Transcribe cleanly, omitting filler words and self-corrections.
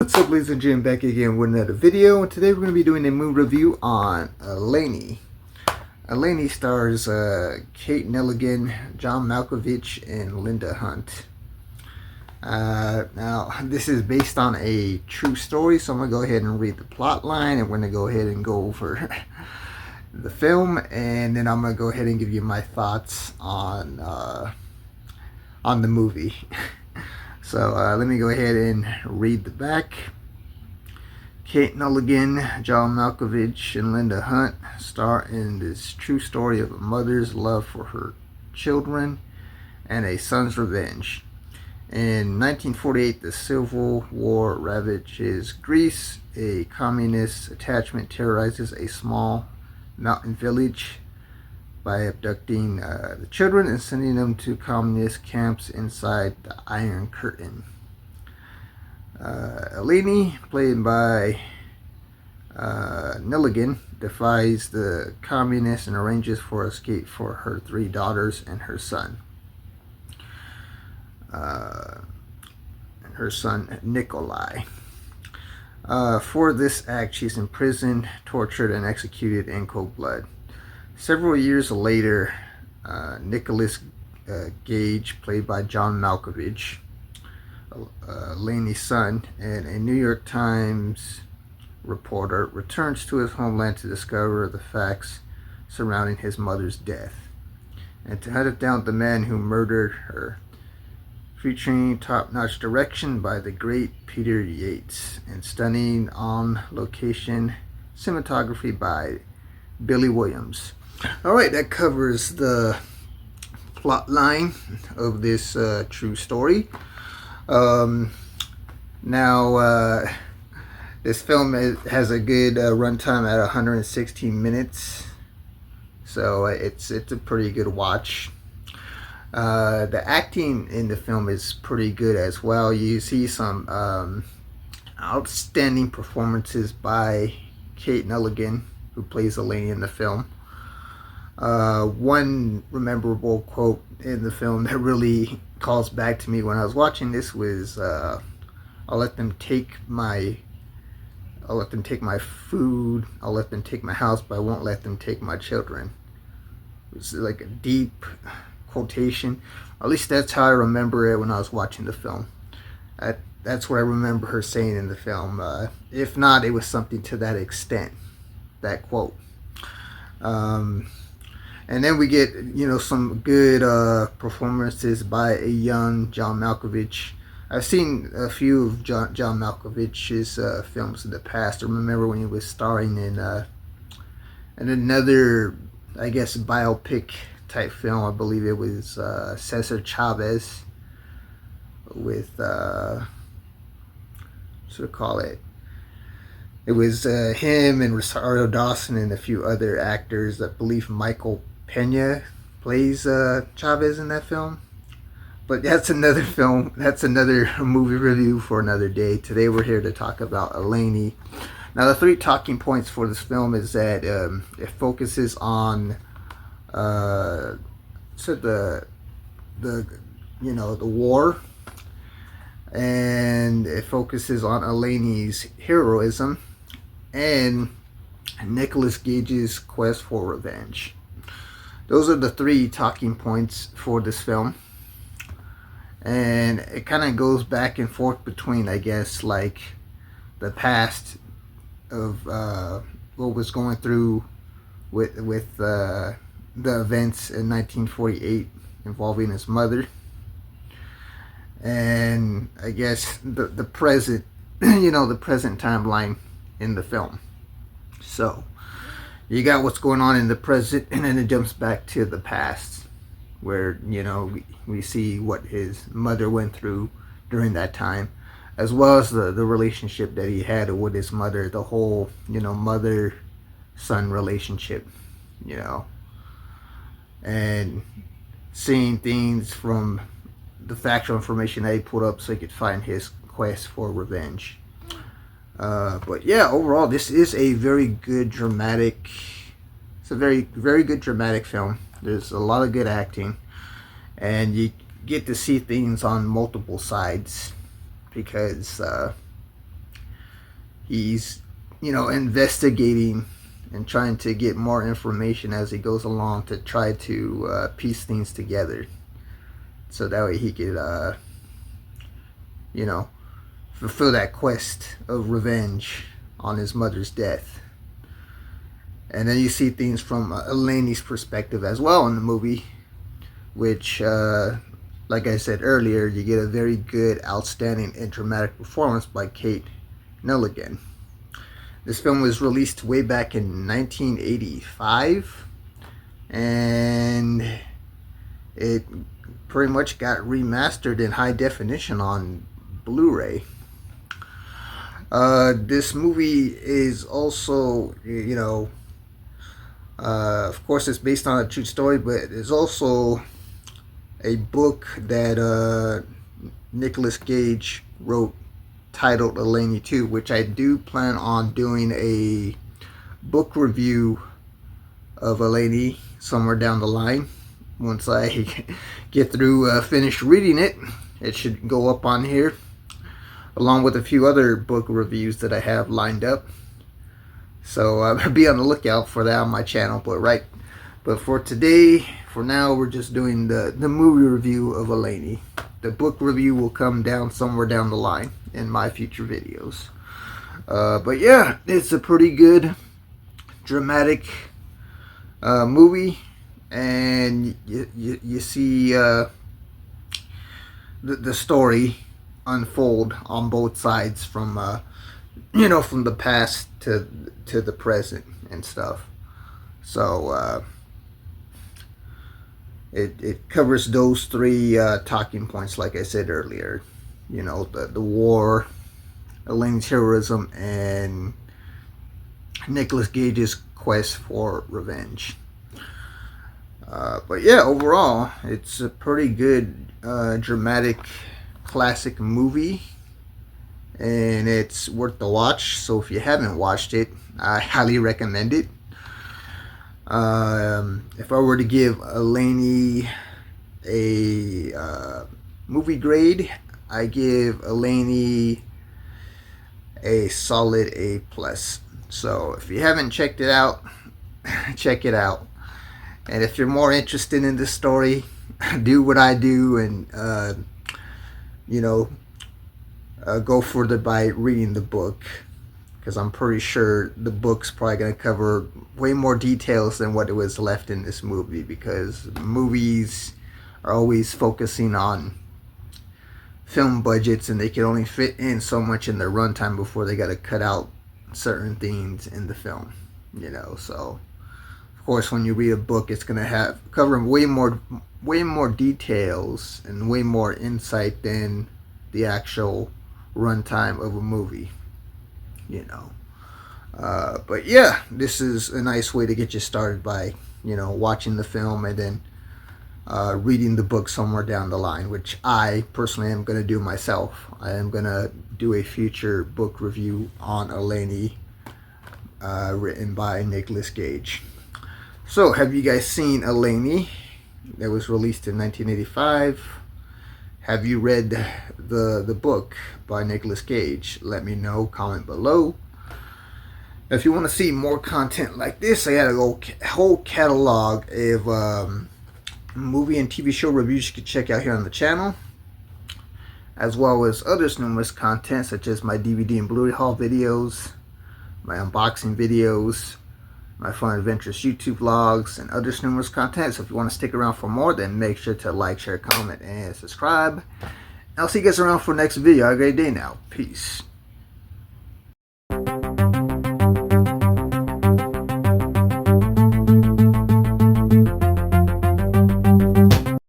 What's up, ladies and gentlemen, back again with another video, and today we're going to be doing a movie review on Eleni. Eleni stars Kate Nelligan, John Malkovich, and Linda Hunt. Now, this is based on a true story, so I'm going to go ahead and read the plot line, and we're going to go ahead and go over the film, and then I'm going to go ahead and give you my thoughts on the movie. So let me go ahead and read the back. Kate Nelligan, John Malkovich, and Linda Hunt star in this true story of a mother's love for her children and a son's revenge. In 1948, the Civil War ravages Greece. A communist attachment terrorizes a small mountain village by abducting the children and sending them to communist camps inside the Iron Curtain. Eleni, played by Nelligan, defies the communists and arranges for escape for her 3 daughters and her son. Nikolai. For this act, she's imprisoned, tortured, and executed in cold blood. Several years later, Nicholas Gage, played by John Malkovich, Eleni's son, and a New York Times reporter, returns to his homeland to discover the facts surrounding his mother's death and to hunt down the man who murdered her. Featuring top-notch direction by the great Peter Yates and stunning on-location cinematography by Billy Williams. Alright, that covers the plot line of this true story. This film has a good runtime at 116 minutes, so it's a pretty good watch. The acting in the film is pretty good as well. You see some outstanding performances by Kate Nelligan, who plays Eleni in the film. One memorable quote in the film that really calls back to me when I was watching this was, I'll let them take my food, I'll let them take my house, but I won't let them take my children. It's like a deep quotation. At least that's how I remember it when I was watching the film. That's what I remember her saying in the film. If not, it was something to that extent, that quote. And then we get, some good performances by a young John Malkovich. I've seen a few of John Malkovich's films in the past. I remember when he was starring in another, I guess, biopic type film. I believe it was Cesar Chavez with, what should I call it? It was him and Rosario Dawson and a few other actors. I believe Michael Pena plays Chavez in that film. But that's another film. That's another movie review for another day. Today we're here to talk about Eleni. Now, the 3 talking points for this film is that it focuses on the war, and it focuses on Eleni's heroism and Nicolas Gage's quest for revenge. Those are the 3 talking points for this film, and it kind of goes back and forth between, I guess, like the past of what was going through with the events in 1948 involving his mother, and I guess the present, the present timeline in the film. So you got what's going on in the present, and then it jumps back to the past, where we see what his mother went through during that time, as well as the relationship that he had with his mother, the whole mother-son relationship, and seeing things from the factual information that he put up so he could find his quest for revenge. But yeah, overall, this is a very good dramatic. It's a very, very good dramatic film. There's a lot of good acting, and you get to see things on multiple sides because he's, you know, investigating and trying to get more information as he goes along to try to piece things together, so that way he could, you know, fulfill that quest of revenge on his mother's death. And then you see things from Eleni's perspective as well in the movie, which, like I said earlier, you get a very good, outstanding, and dramatic performance by Kate Nelligan. This film was released way back in 1985, and it pretty much got remastered in high definition on Blu-ray. This movie is also, you know, of course it's based on a true story, but it's also a book that Nicolas Cage wrote titled Eleni 2, which I do plan on doing a book review of Eleni somewhere down the line. Once I get through finish reading it, it should go up on here, along with a few other book reviews that I have lined up. So be on the lookout for that on my channel. But for today, for now, we're just doing the movie review of Eleni. The book review will come down somewhere down the line in my future videos. But yeah, it's a pretty good, dramatic movie, and you see the story unfold on both sides, from you know, from the past to the present and stuff. So it covers those three talking points, like I said earlier. You know, the war, Eleni's heroism, and Nicolas Cage's quest for revenge. But yeah, overall, it's a pretty good, dramatic, classic movie, and it's worth the watch. So if you haven't watched it, I highly recommend it. If I were to give Eleni a movie grade, I give Eleni a solid A+. So if you haven't checked it out, check it out. And if you're more interested in this story, do what I do and you know, go further by reading the book, because I'm pretty sure the book's probably going to cover way more details than what it was left in this movie, because movies are always focusing on film budgets, and they can only fit in so much in their runtime before they got to cut out certain things in the film, you know. So of course, when you read a book, it's going to cover way more details and way more insight than the actual runtime of a movie, you know. But yeah, this is a nice way to get you started by, you know, watching the film and then reading the book somewhere down the line, which I personally am going to do myself. I am going to do a future book review on Eleni, written by Nicolas Cage. So, have you guys seen Eleni? That was released in 1985. Have you read the book by Nicolas Cage? Let me know. Comment below. If you want to see more content like this, I got a whole catalog of movie and TV show reviews you can check out here on the channel, as well as others numerous content such as my DVD and Blu-ray haul videos, my unboxing videos, my fun adventures YouTube vlogs, and others numerous content. So if you want to stick around for more, then make sure to like, share, comment, and subscribe. I'll see you guys around for the next video. Have a great day now. Peace.